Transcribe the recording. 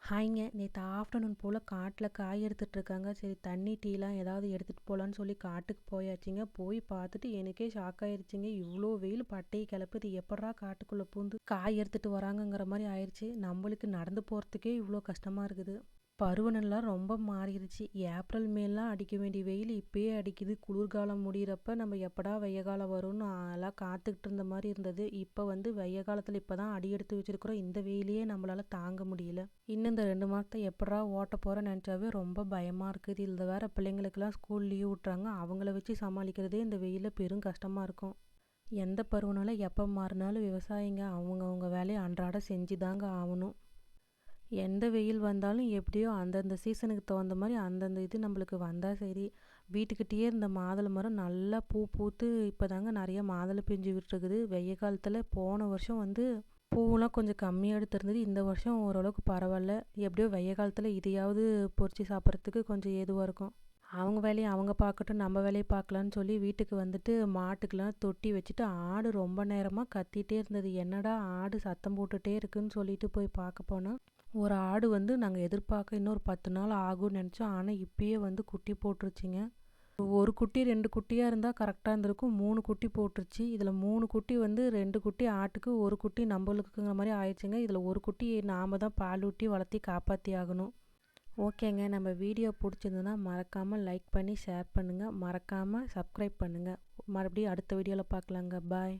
ஹாய்ங்க. நேத்து ஆஃப்டர்நூன் போல காட்டுல காய் எடுத்துட்ருக்காங்க. சரி தண்ணி, டீலாம் ஏதாவது எடுத்துட்டு போலான்னு சொல்லி காட்டுக்கு போயாச்சுங்க. போய் பார்த்துட்டு எனக்கே ஷாக் ஆயிருச்சுங்க. இவ்ளோ வெயில் பட்டைய கிளப்புது. எப்புட்றா காட்டுக்குள்ள பூந்து காய் எடுத்துட்டு வராங்கங்கிற மாரி ஆயிருச்சு. நம்மளுக்கு நடந்து போறதுக்கே இவ்ளோ கஷ்டமா இருக்குது. பருவநிலைலாம் ரொம்ப மாறிடுச்சு. ஏப்ரல், மேலாம் அடிக்க வேண்டிய வெயில் இப்பயே அடிக்குது. குளிர்காலம் முடியிறப்ப நம்ம எப்படா வெய்ய காலம் வரும்னு எல்லாம் காத்துக்கிட்டு இருந்த மாதிரி இருந்தது. இப்போ வந்து வெய்ய காலத்தில் இப்போ தான் அடி எடுத்து வச்சிருக்கிறோம். இந்த வெயிலையே நம்மளால தாங்க முடியல. இன்னும் இந்த 2 மாதத்தை எப்படா ஓட்ட போகிறேன்னு நினச்சாவே ரொம்ப பயமாக இருக்குது. இதில் வேற பிள்ளைங்களுக்கெல்லாம் ஸ்கூல் லீவ் விட்றாங்க. அவங்கள வச்சு சமாளிக்கிறதே இந்த வெயிலில் பெரும் கஷ்டமாக இருக்கும். எந்த பருவனால எப்போ மாறினாலும் விவசாயிங்க அவங்கவுங்க வேலையை அன்றாட செஞ்சு தாங்க ஆகணும். எந்த வெயில் வந்தாலும் எப்படியோ அந்தந்த சீசனுக்கு தகுந்த மாதிரி அந்தந்த இது நம்மளுக்கு வந்தால் சரி. வீட்டுக்கிட்டேயே இருந்த மாதுளை மரம் நல்லா பூ பூத்து இப்போ தாங்க நிறைய மாதுளை பிஞ்சு விட்டுருக்குது. வெய்ய காலத்தில் போன வருஷம் வந்து பூவெலாம் கொஞ்சம் கம்மியாக எடுத்துருந்தது. இந்த வருஷம் ஓரளவுக்கு பரவாயில்ல. எப்படியோ வெய்ய காலத்தில் இதையாவது பொறிச்சு சாப்பிட்றதுக்கு கொஞ்சம் ஏதுவாக இருக்கும். அவங்க வேலையை அவங்க பார்க்கட்டும், நம்ம வேலையை பார்க்கலான்னு சொல்லி வீட்டுக்கு வந்துட்டு மாட்டுக்கெலாம் தொட்டி வச்சுட்டு ஆடு ரொம்ப நேரமாக கத்திகிட்டே இருந்தது. என்னடா ஆடு சத்தம் போட்டுகிட்டே இருக்குன்னு சொல்லிட்டு போய் பார்க்க போனால் ஒரு ஆடு வந்து நாங்கள் எதிர்பார்க்க இன்னொரு 10 நாள் ஆகும்னு நினச்சோம். ஆனால் இப்பயே வந்து குட்டி போட்டுருச்சுங்க. ஒரு குட்டி 2 குட்டியாக இருந்தால் கரெக்டாக இருந்திருக்கும். 3 குட்டி போட்டுருச்சு. இதில் 3 குட்டி வந்து 2 குட்டி ஆட்டுக்கு, ஒரு குட்டி நம்மளுக்குங்கிற மாதிரி ஆயிடுச்சுங்க. இதில் ஒரு குட்டி நாம் தான் பால் ஊட்டி வளர்த்தி காப்பாற்றி ஆகணும். ஓகேங்க, நம்ம வீடியோ பிடிச்சிருந்ததுன்னா மறக்காமல் லைக் பண்ணி ஷேர் பண்ணுங்கள். மறக்காமல் சப்ஸ்கிரைப் பண்ணுங்கள். மறுபடியும் அடுத்த வீடியோவில் பார்க்கலாங்க. பாய்.